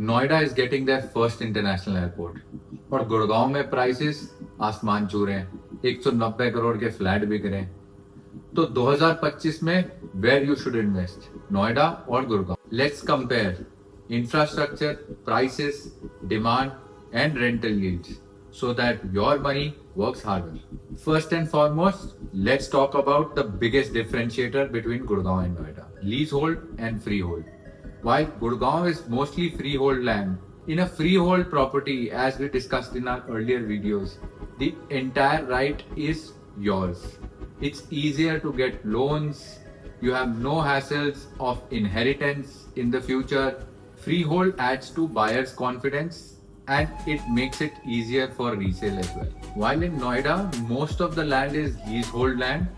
Noida is getting their first international airport और गुड़गांव में prices आसमान छू रहे हैं। 190 करोड़ के फ्लैट बिक रहे हैं। तो 2025 में where you should invest, Noida और Gurgaon. Let's compare infrastructure, prices, demand and rental yields so that your money works harder. First and foremost, let's talk about the biggest differentiator between Gurgaon and Noida: leasehold and freehold. While Gurgaon is mostly freehold land, in a freehold property, as we discussed in our earlier videos, the entire right is yours. It's easier to get loans, you have no hassles of inheritance in the future. Freehold adds to buyers' confidence and it makes it easier for resale as well. While in Noida, most of the land is leasehold land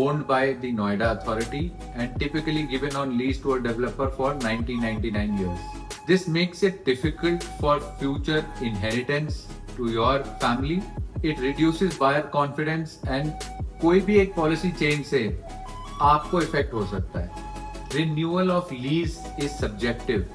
owned by the Noida Authority and typically given on lease to a developer for 99 years. This makes it difficult for future inheritance to your family. It reduces buyer confidence and कोई भी एक policy change से आपको effect हो सकता है. Renewal of lease is subjective.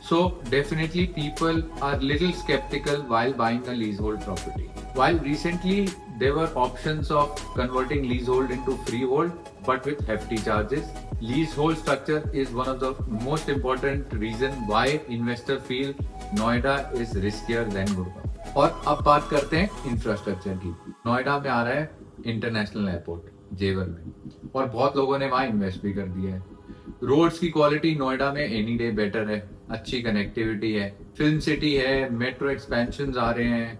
So definitely people are little skeptical while buying a leasehold property. While recently there were options of converting leasehold into freehold but with hefty charges, leasehold structure is one of the most important reason why investors feel Noida is riskier than Gurgaon. और अब बात करते हैं infrastructure की। नोएडा में आ रहा है international airport जेवर में और बहुत लोगों ने वहां इन्वेस्ट भी कर दिया है। रोड्स की क्वालिटी नोएडा में एनी डे बेटर है, अच्छी कनेक्टिविटी है, फिल्म सिटी है, मेट्रो एक्सपेंशन आ रहे हैं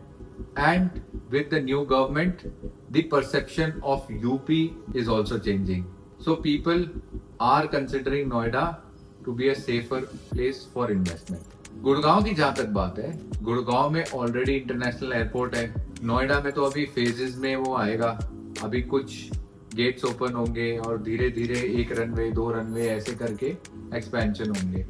and with the new government the perception of UP is also changing. So people are considering Noida to be a safer place for investment. Gurgaon की जहां तक बात है, गुड़गांव में ऑलरेडी इंटरनेशनल एयरपोर्ट है. नोएडा में तो अभी फेजेस में वो आएगा, अभी कुछ गेट्स ओपन होंगे और धीरे धीरे 1 रनवे 2 रनवे ऐसे करके एक्सपेंशन होंगे.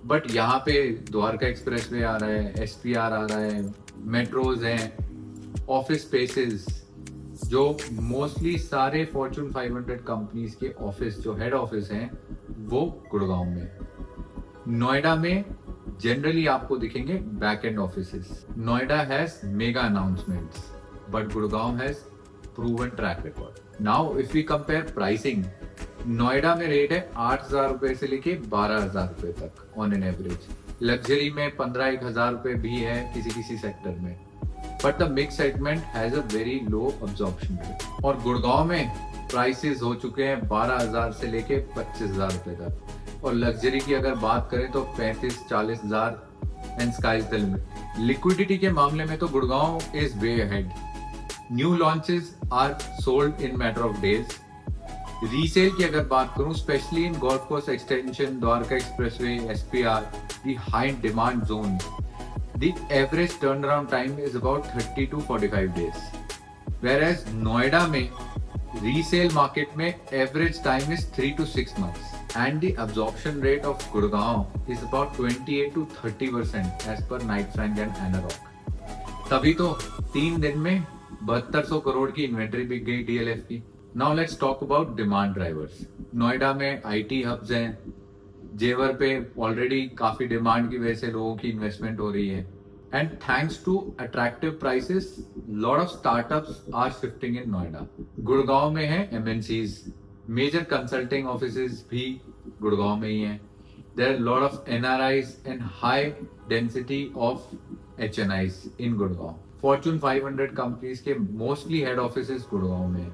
बट यहाँ पे द्वारका एक्सप्रेसवे आ रहा है, एसपीआर आ रहा है, मेट्रोज हैं, ऑफिस स्पेसेस, जो मोस्टली सारे फॉर्च्यून 500 कंपनीज के ऑफिस जो हेड ऑफिस हैं वो गुड़गांव में. नोएडा में जनरली आपको दिखेंगे back and offices. Noida has mega announcements but Gurgaon has proven track record. Now if we compare pricing, Noida में रेट है 8,000 रुपए से लेके 12,000 रुपए तक ऑन एन एवरेज. लग्जरी में 15,000 रुपए भी है किसी किसी सेक्टर में. But the mix segment has a very low absorption rate. और गुड़गांव में प्राइसेस हो चुके हैं 12,000 से लेके 25,000 रुपए तक. और लग्जरी की अगर बात करें तो 35-40,000 and sky is the limit. Liquidity के मामले में तो Gurgaon is way ahead. New launches are sold in matter of days. Resale की अगर बात करूं, specially in golf course extension, Dwarka expressway, SPR, the high demand zone, the average turnaround time is about 30 to 45 days. Whereas Noida में resale market में average time is 3 to 6 months. And the absorption rate of Gurgaon is about 28 to 30% as per Knight Frank and Anarock. तभी तो 3 दिन में 7200 करोड़ की inventory बिक गई DLF की. Now let's talk about demand drivers. Noida में आईटी हब्स हैं, जेवर पे ऑलरेडी काफी डिमांड की वजह से लोगों की इन्वेस्टमेंट हो रही है. And thanks to attractive prices, lot of startups are shifting in Noida. Gurgaon में है एमएनसीज, मेजर कंसल्टिंग ऑफिसेज भी गुड़गांव में ही हैं. There are lot of NRIs and high density of HNIs in Gurgaon. Fortune 500 companies के मोस्टली हेड ऑफिसेस गुड़गांव में है.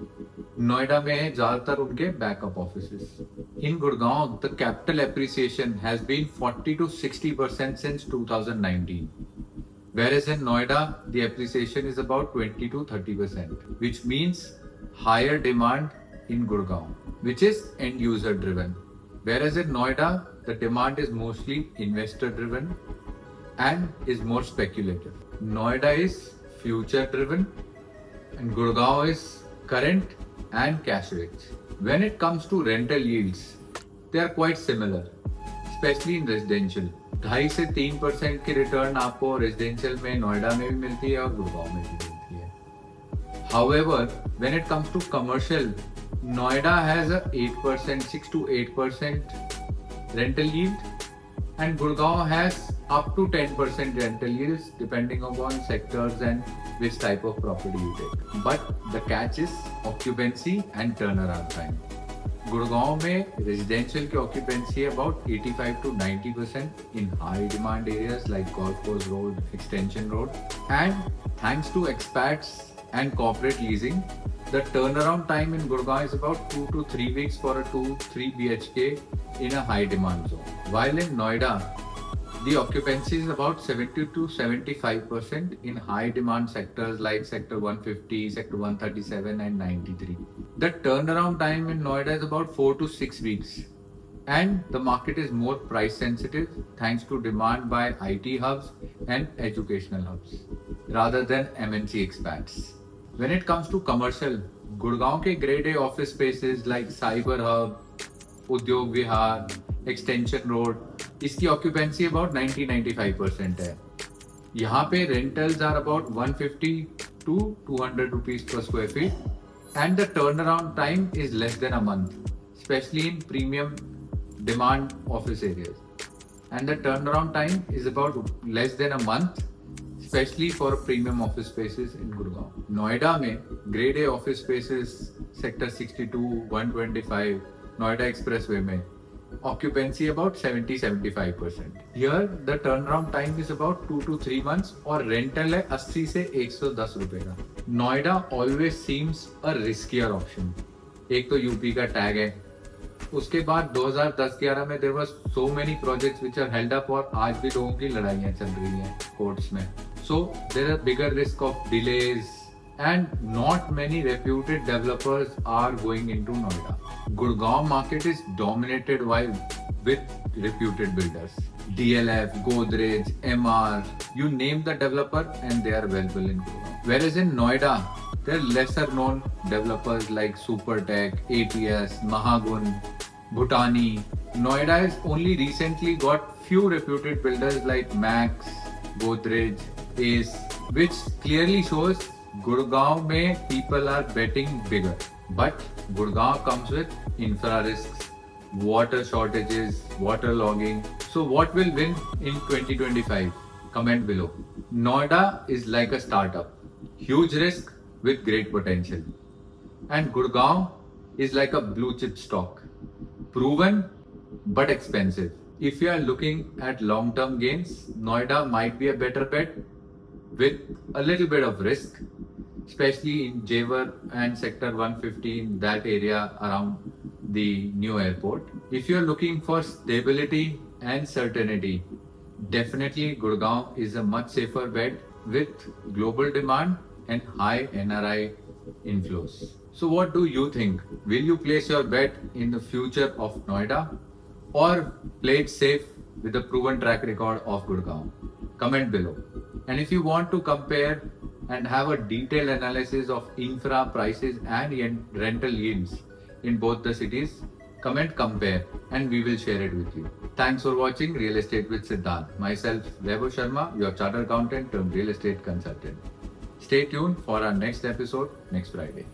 नोएडा में है ज्यादातर उनके backup offices. In Gurgaon the capital appreciation has been 40 to 60% since 2019, whereas in Noida the appreciation is about 20 to 30%, which means higher demand in Gurgaon, which is end user driven, whereas in Noida the demand is mostly investor driven and is more speculative. Noida is future driven and Gurgaon is current and cash rich. When it comes to rental yields, they are quite similar, especially in residential. 2.5 से 3% की return आपको residential में नोएडा में भी मिलती है और गुड़गांव में भी मिलती है. However, when it comes to commercial, Noida has a 8%, 6 to 8% rental yield, And Gurgaon has up to 10% rental yields depending upon sectors and which type of property you take. But the catch is occupancy and turnaround time. Gurgaon में residential की occupancy है about 85 to 90% in high demand areas like Golf Course Road, Extension Road, and thanks to expats and corporate leasing, the turnaround time in Gurgaon is about 2 to 3 weeks for a 2-3 BHK in a high demand zone. While in Noida, the occupancy is about 70 to 75% in high demand sectors like Sector 150, Sector 137 and 93. The turnaround time in Noida is about 4 to 6 weeks. And the market is more price sensitive thanks to demand by IT hubs and educational hubs rather than MNC expats. When it comes to commercial, Gurgaon के grade A office spaces like Cyber Hub, उद्योग विहार, extension road, इसकी occupancy about 90-95% है. यहाँ पे rentals are about 150 to 200 rupees per square feet and the turnaround time is less than a month, especially in premium demand office areas. And the turnaround time is about less than a month, especially for premium office spaces in Gurgaon. Noida में grade A office spaces sector 62, 125, Noida Expressway में occupancy about 70-75%. Here the turnaround time is about 2 to 3 months और rental है 80 से 110 रुपए का. Noida always seems a riskier option. एक तो UP का टैग है, उसके बाद 2010-11 में there was so many projects which are held up और आज भी लोगों की लड़ाइयाँ चल रही हैं कोर्ट्स में. So there are bigger risk of delays and not many reputed developers are going into Noida. Gurgaon market is dominated with reputed builders. DLF, Godrej, MR, you name the developer and they are available in Gurgaon. Whereas in Noida, there are lesser known developers like Supertech, ATS, Mahagun, Bhutani. Noida has only recently got few reputed builders like Max, Godrej, Ace, which clearly shows Gurgaon mein people are betting bigger. But Gurgaon comes with infra risks, water shortages, water logging. So what will win in 2025? Comment below. Noida is like a startup. Huge risk with great potential. And Gurgaon is like a blue chip stock. Proven but expensive. If you are looking at long-term gains, Noida might be a better bet with a little bit of risk, especially in Jewar and Sector 150 in that area around the new airport. If you're looking for stability and certainty, definitely Gurgaon is a much safer bet with global demand and high NRI inflows. So what do you think? Will you place your bet in the future of Noida or play it safe with the proven track record of Gurgaon? Comment below. And if you want to compare and have a detailed analysis of infra prices and rental yields in both the cities, comment compare and we will share it with you. Thanks for watching Real Estate with Siddharth. Myself, Vaibhav Sharma, your chartered accountant turned real estate consultant. Stay tuned for our next episode next Friday.